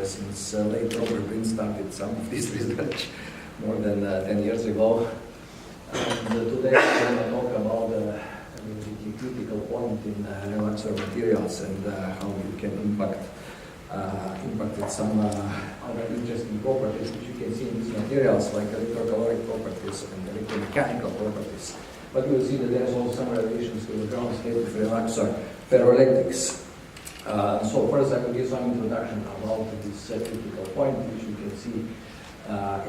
since late Robert Green started some of this research more than 10 years ago. And today I'm going to talk about the critical point in relaxor materials and how you can impact some other interesting properties which you can see in these materials, like electrocaloric properties and electromechanical properties. But you will see that there is also some relations with the ground state of relaxor ferroelectrics. So first I will give some introduction about this critical point, which you can see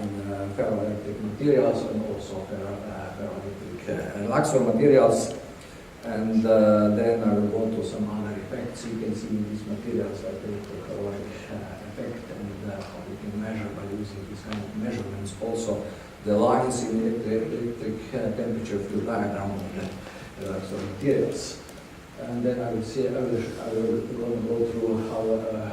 in ferroelectric materials and also ferroelectric relaxor materials. And then I will go to some other effects you can see in these materials, like the electrocaloric effect, and how we can measure by using these kind of measurements. Also, the lines in electric temperature field diagram of the relaxor materials. And then I will go through how,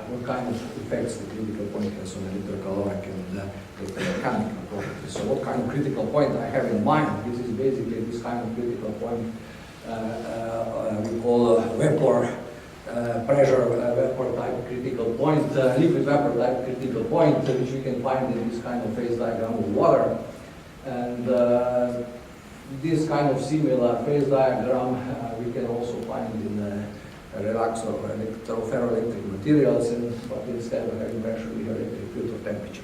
what kind of effects the critical point has on electrocaloric and electromechanical properties. So what kind of critical point I have in mind? This is basically this kind of critical point we call vapor pressure vapor type critical point, liquid vapor type critical point, which we can find in this kind of phase diagram of water. And this kind of similar phase diagram we can also find in relaxor or ferroelectric materials, but instead of having pressure we have electric field or temperature.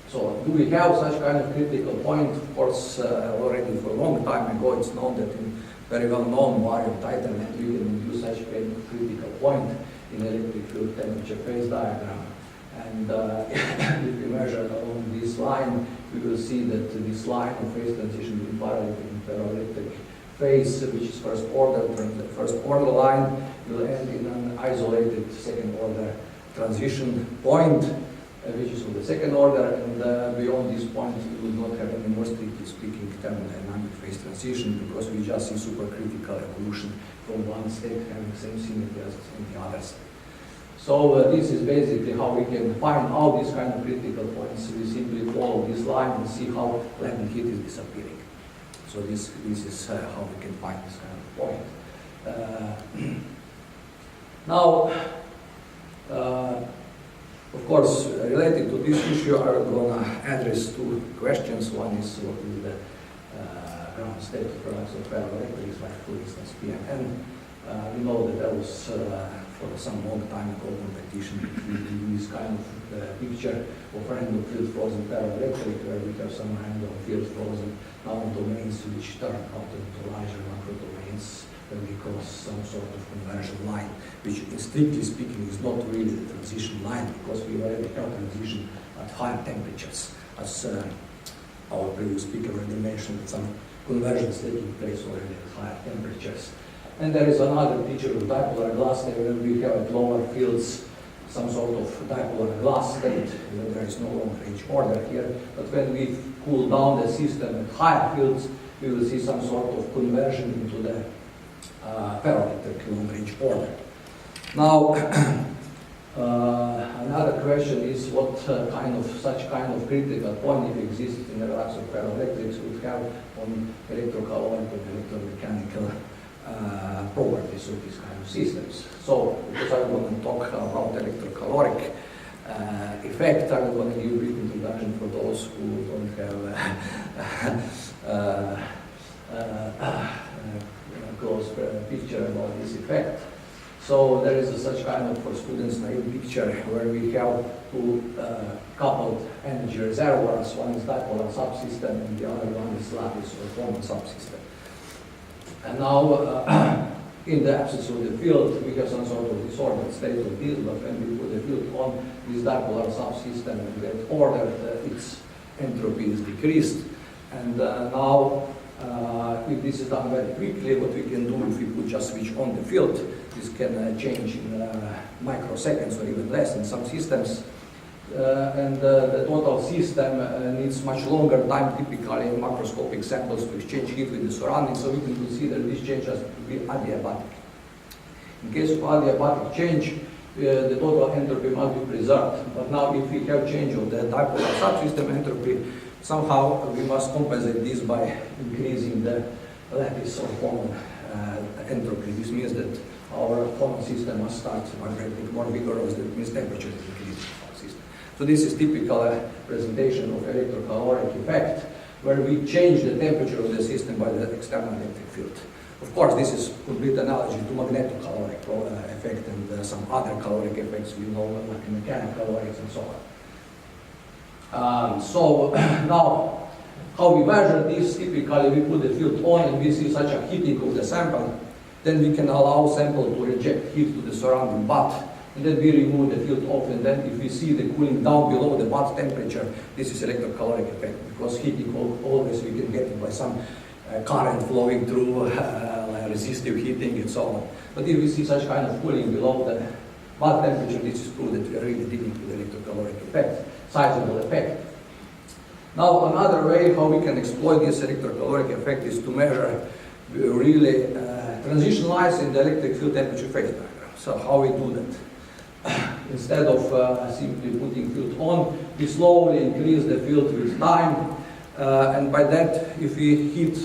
So do we have such kind of critical point? Of course, already for a long time ago it's known that in very well known barium titanate we can induce such kind of critical point in electric field temperature phase diagram. And if we measure along this line, we will see that this line of phase transition between paraelectric and ferroelectric phase, which is first order line, will end in an isolated second order transition point, which is of the second order, and beyond this point we will not have any more strictly speaking thermodynamic phase transition, because we just see supercritical evolution from one state having the same symmetry as in the other state. So this is basically how we can find out these kind of critical points. We simply follow this line and see how latent heat is disappearing. So this is how we can find this kind of point. Now, of course, related to this issue, I'm going to address two questions. One is what is the ground state of relaxor ferroelectrics, like for instance PMN. We know that there was for some long time ago competition between this kind of picture of random field frozen ferroelectric, where we have some random field frozen domains which turn out into larger macro domains when we cross some sort of conversion line, which strictly speaking is not really the transition line, because we already have transition at higher temperatures, as our previous speaker already mentioned, that some conversions taking place already at higher temperatures. And there is another picture of dipolar glass there, where we have at lower fields some sort of dipolar glass state. There is no long range order here, but when we cool down the system at higher fields, we will see some sort of conversion into the ferroelectric long range order. Now, another question is what such kind of critical point, if it exists in the relaxor ferroelectrics, would have on electrocaloric and electromechanical properties of these kind of systems. So, because I'm going to talk about electrocaloric effect, I'm going to give a brief introduction for those who don't have a close picture about this effect. So there is such kind of, for students, naive picture where we have two coupled energy reservoirs. One is dipolar subsystem and the other one is lattice or common subsystem. And now, in the absence of the field, we have some sort of disordered state of this, but when we put the field on this dipolar subsystem and get ordered, its entropy is decreased. And now, if this is done very quickly, what we can do if we could just switch on the field, this can change in microseconds or even less in some systems. And the total system needs much longer time, typically in macroscopic samples, to exchange heat with the surroundings, so we can consider this change as to be adiabatic. In case of adiabatic change, the total entropy must be preserved. But now if we have change of the dipolar subsystem entropy, somehow we must compensate this by increasing the lattice or common entropy. This means that our common system must start vibrating more vigorously, that means temperature is increasing. So this is typical presentation of electrocaloric effect, where we change the temperature of the system by the external electric field. Of course, this is complete analogy to magnetocaloric effect and some other caloric effects we know, like mechanical calorics and so on. So now, how we measure this? Typically, we put the field on and we see such a heating of the sample. Then we can allow sample to reject heat to the surrounding bath. And then we remove the field off, and then if we see the cooling down below the bath temperature, this is electrocaloric effect, because heating always we can get it by some current flowing through, like resistive heating and so on. But if we see such kind of cooling below the bath temperature, this is proof that we are really dealing with electrocaloric effect, sizable effect. Now another way how we can exploit this electrocaloric effect is to measure really transition lines in the electric field temperature phase diagram. So how we do that? Instead of simply putting field on, we slowly increase the field with time, and by that, if we hit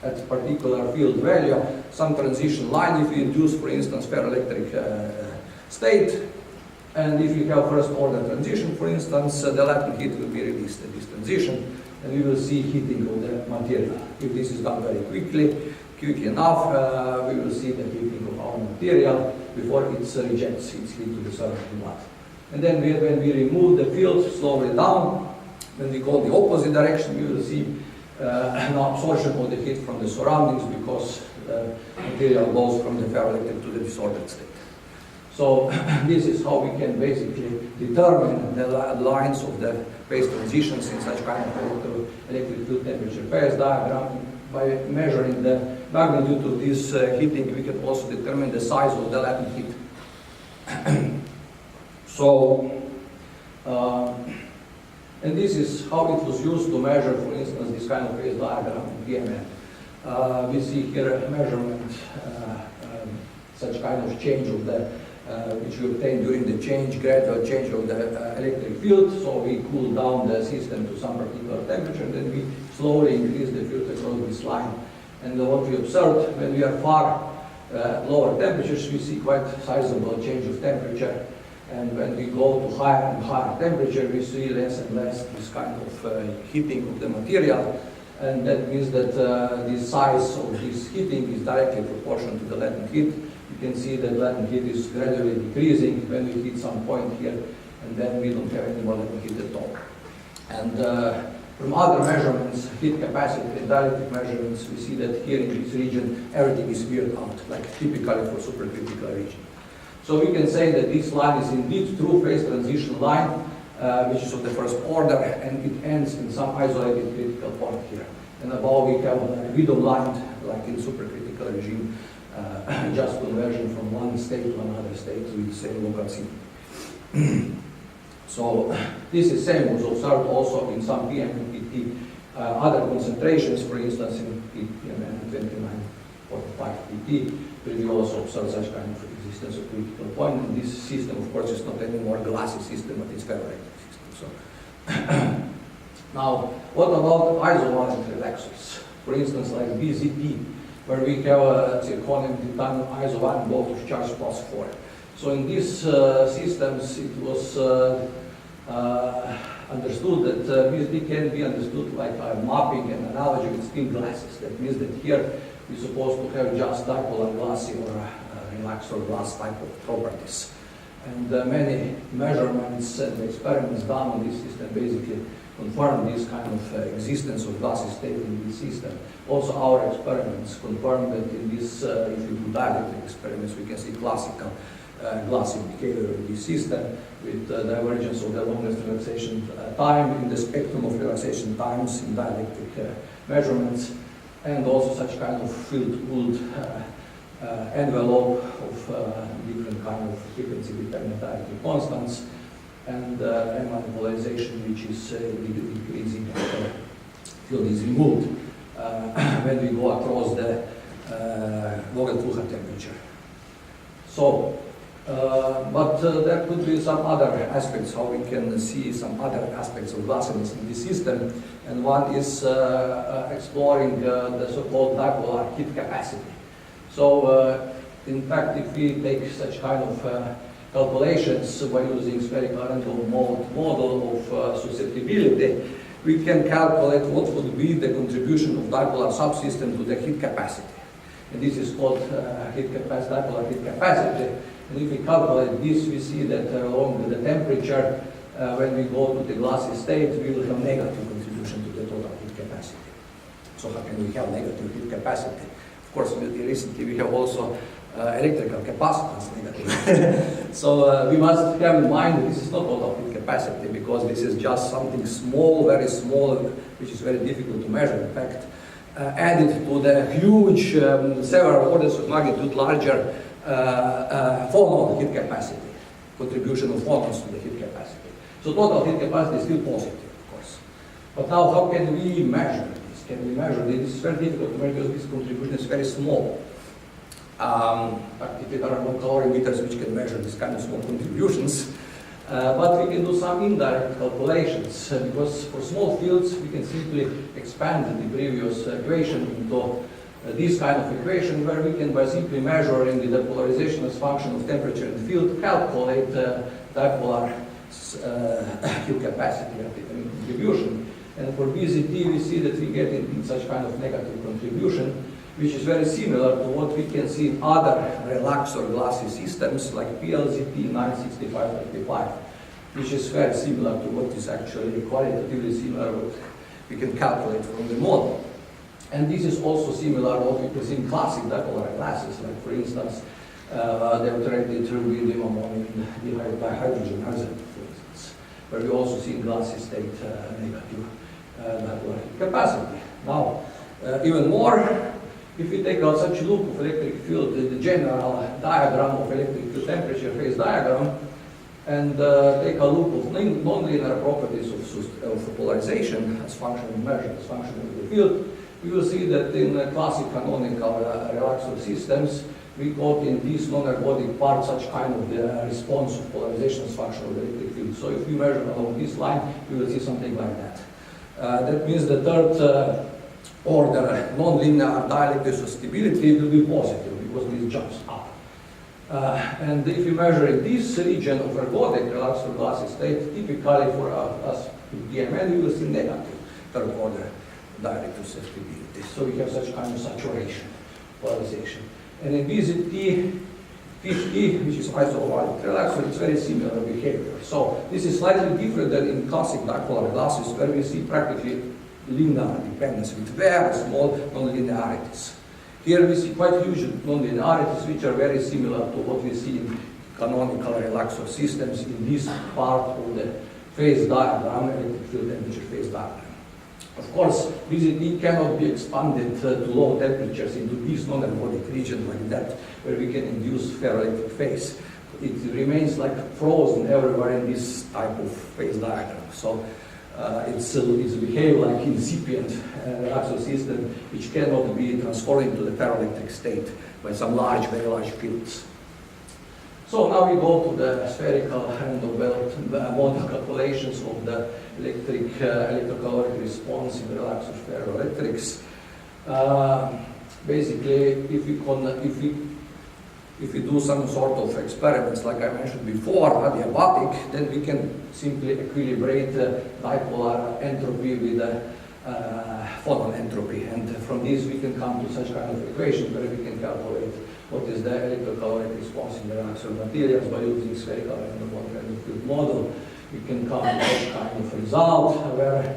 at a particular field value, some transition line, if we induce, for instance, ferroelectric state, and if we have first order transition, for instance, the latent heat will be released at this transition, and we will see heating of the material. If this is done very quick enough, we will see the heating of our material before it rejects its heat to the surrounding bath. And then when we remove the field slowly down, when we go the opposite direction, we will see an absorption of the heat from the surroundings, because the material goes from the ferroelectric to the disordered state. So this is how we can basically determine the lines of the phase transitions in such kind of electric field temperature phase diagram. By measuring the magnitude of this heating, we can also determine the size of the latent heat. So, and this is how it was used to measure, for instance, this kind of phase diagram in PMN. We see here a measurement, such kind of change of the, which we obtain during the gradual change of the electric field. So we cool down the system to some particular temperature, and then we slowly increase the field across this line. And what we observed, when we are far lower temperatures, we see quite sizable change of temperature. And when we go to higher and higher temperature, we see less and less this kind of heating of the material. And that means that the size of this heating is directly proportional to the latent heat. You can see that latent heat is gradually decreasing when we hit some point here, and then we don't have any more latent heat at all. And from other measurements, heat capacity and dielectric measurements, we see that here in this region, everything is veered out, like typically for supercritical region. So we can say that this line is indeed true phase transition line, which is of the first order, and it ends in some isolated critical point here. And above we have a widow line, like in supercritical regime, just conversion from one state to another state with the same local city. So this is same was observed also in some PM and PT other concentrations, for instance in PMN 2945 PT, where we also observe such kind of existence of critical point. And this system, of course, is not any more glassy system, but it's ferroelectric system. So now, what about isovalent relaxors? For instance, like BZP, where we have a zirconium titanium isovalent voltage charge +4. So in these systems, it was understood that BZP can be understood like a mapping and analogy with thin glasses. That means that here we're supposed to have just dipolar glassy or relaxor glass type of properties. And many measurements and experiments done on this system basically confirm this kind of existence of gaseous state in this system. Also our experiments confirm that in this, if you do dielectric experiments, we can see classical glassy behavior in this system with divergence of the longest relaxation time in the spectrum of relaxation times in dielectric measurements, and also such kind of field-cooled envelope of different kind of frequency-dependent dielectric constants, and polarization which is decreasing after field is removed when we go across the Vogel-Flucher temperature. So, but there could be some other aspects how we can see some other aspects of glassiness in this system, and one is exploring the so-called dipolar heat capacity. So, in fact, if we take such kind of calculations by using spherical random model of susceptibility, we can calculate what would be the contribution of dipolar subsystem to the heat capacity. And this is called dipolar heat capacity. And if we calculate this, we see that along with the temperature, when we go to the glassy state, we will have negative contribution to the total heat capacity. So how can we have negative heat capacity? Of course, recently we have also electrical capacitance negative. So we must have in mind that this is not total heat capacity, because this is just something small, very small, which is very difficult to measure. In fact, added to the huge, several orders of magnitude larger phonon heat capacity, contribution of photons to the heat capacity. So total heat capacity is still positive, of course. But now how can we measure this? Can we measure this? This is very difficult to measure because this contribution is very small. If there are no calorimeters which can measure this kind of small contributions, but we can do some indirect calculations, because for small fields we can simply expand the previous equation into this kind of equation, where we can, by simply measuring the depolarization as function of temperature in the field, calculate dipolar heat capacity contribution. And for BZT we see that we get in such kind of negative contribution, which is very similar to what we can see in other relaxor glassy systems like PLZT 96535, which is very similar to what is actually qualitatively similar what we can calculate from the model. And this is also similar to what we can see in classic dipolar glasses, like for instance, deuterated rubidium ammonium dihydrogen azote, for instance, where we also see in glassy state negative dipolar capacity. Now, even more, if we take out such a loop of electric field, the general diagram of electric field temperature phase diagram, and take a loop of nonlinear properties of polarization as function of measure, as function of the field, you will see that in classic canonical relaxor systems, we got in this non-ergodic part such kind of the response of polarization as function of the electric field. So if you measure along this line, you will see something like that. That means the third order non-linear dielectric susceptibility will be positive because this jumps up. And if you measure in this region of ergodic relaxor glassy state, typically for us with DMN, you will see negative third order dielectric susceptibility. So we have such kind of saturation, polarization. And in BZT 50, which is isovalent relaxor, it's very similar behavior. So this is slightly different than in classic dipolar glasses, where we see practically linear dependence with very small non-linearities. Here we see quite huge non-linearities, which are very similar to what we see in canonical relaxor systems in this part of the phase diagram, electric field temperature phase diagram. Of course, BZT cannot be expanded to low temperatures into this non-ergodic region like that, where we can induce ferroelectric phase. It remains like frozen everywhere in this type of phase diagram. So it's behave like incipient relaxor system, which cannot be transformed into the ferroelectric state by some very large fields. So now we go to the spherical random model calculations of the electrocaloric response in relaxor ferroelectrics. Basically, if we do some sort of experiments like I mentioned before, adiabatic, then we can simply equilibrate dipolar entropy with phonon entropy, and from this we can come to such kind of equation where we can calculate what is the electrocaloric response in the relaxor materials by using spherical random field model. We can come to such kind of result where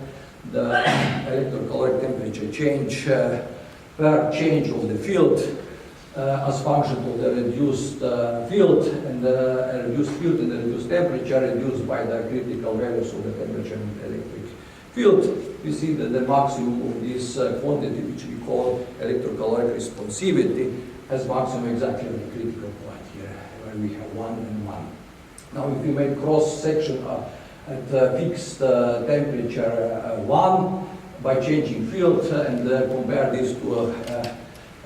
the electrocaloric temperature change per change of the field as function of the reduced field and the reduced temperature reduced by the critical values of the temperature and the electric field. We see that the maximum of this quantity, which we call electrocaloric responsivity, has maximum exactly at the critical point here, where we have 1 and 1. Now, if we make cross section at fixed temperature 1 by changing field and compare this to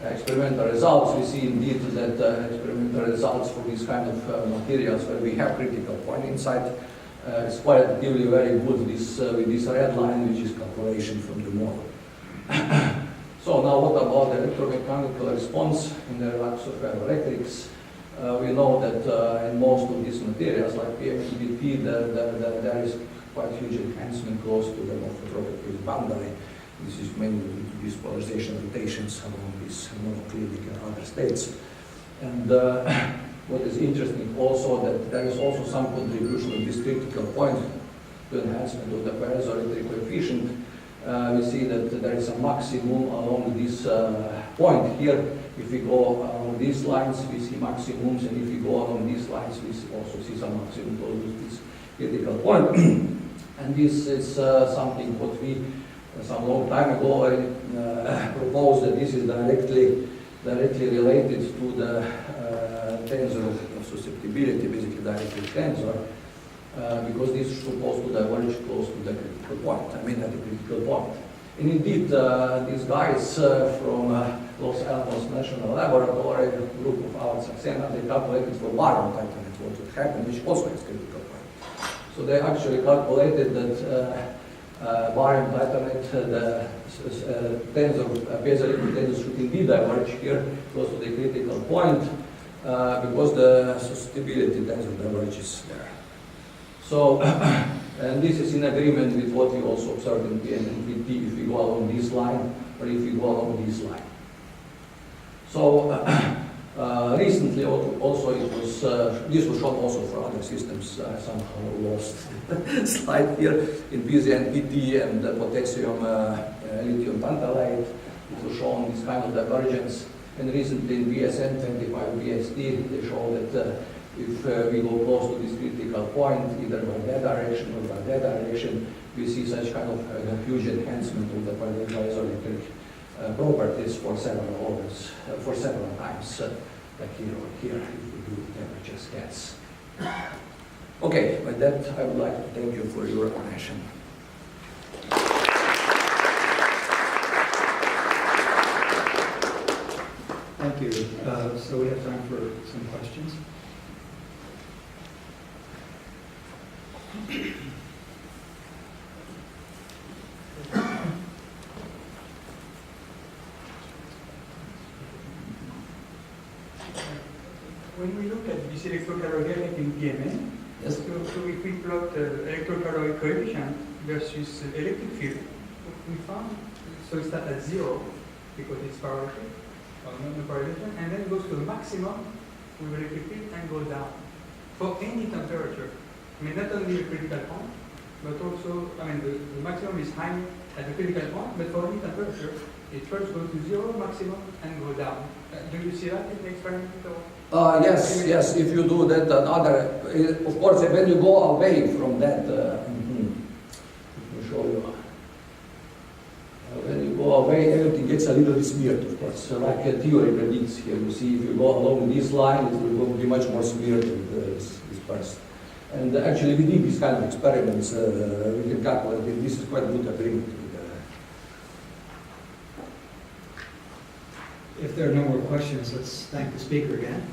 experimental results, we see indeed that experimental results for these kind of materials where we have critical point inside is qualitatively very good with this red line, which is calculation from the model. So now what about the electromechanical response in the relaxor ferroelectrics? We know that in most of these materials, like PMPP, there is quite huge enhancement close to the morphotropic boundary. This is mainly due to these polarization rotations along these monoclinic and other states. And what is interesting also that there is also some contribution of this critical point to enhancement of the ferroelectric coefficient. We see that there is a maximum along this point here. If we go along these lines, we see maximums, and if we go along these lines, we also see some maximum close to this critical point. And this is something what we, some long time ago, proposed that this is directly related to the tensor of susceptibility, basically directly tensor, because this is supposed to diverge close to the critical point, at the critical point. And indeed, these guys from Los Alamos National Laboratory, a group of our Saxena, they calculated for barium titanate what would happen, which also has critical point. So they actually calculated that barium titanate, the tensor, piezoelectric tensor should indeed diverge here close to the critical point because the susceptibility tensor diverges there. So, and this is in agreement with what we also observed in PMNPT if we go along this line or if we go along this line. So, recently also it was, this was shown also for other systems, somehow lost slide here, in PZNPT and potassium lithium tantalate. It was shown this kind of divergence. And recently in BSN 25 BSD, they show that if we go close to this critical point, either by that direction or by that direction, we see such kind of huge enhancement of the piezoelectric properties for several orders, for several times, like here or here, if we do temperature scans. Okay, with that, I would like to thank you for your attention. Thank you. So we have time for some questions. When we look at this electrocaloric in PMN, Yes. so if we plot electrocaloric coefficient versus electric field, we found, so it starts at 0 because it's ferroelectric, or non-correlation, and then goes to maximum with electric field and goes down for any temperature. Not only the critical point, but also, the maximum is high at the critical point, but for any temperature, it first goes to 0 maximum and go down. Do you see that in the experiment? Yes, if you do that, of course, when you go away from that, let me show you. When you go away, everything gets a little smeared, of course. So like a theory predicts here, you see, if you go along this line, it will be much more smeared with this burst. And actually, we did these kind of experiments. We can calculate it. This is quite a good agreement. If there are no more questions, let's thank the speaker again.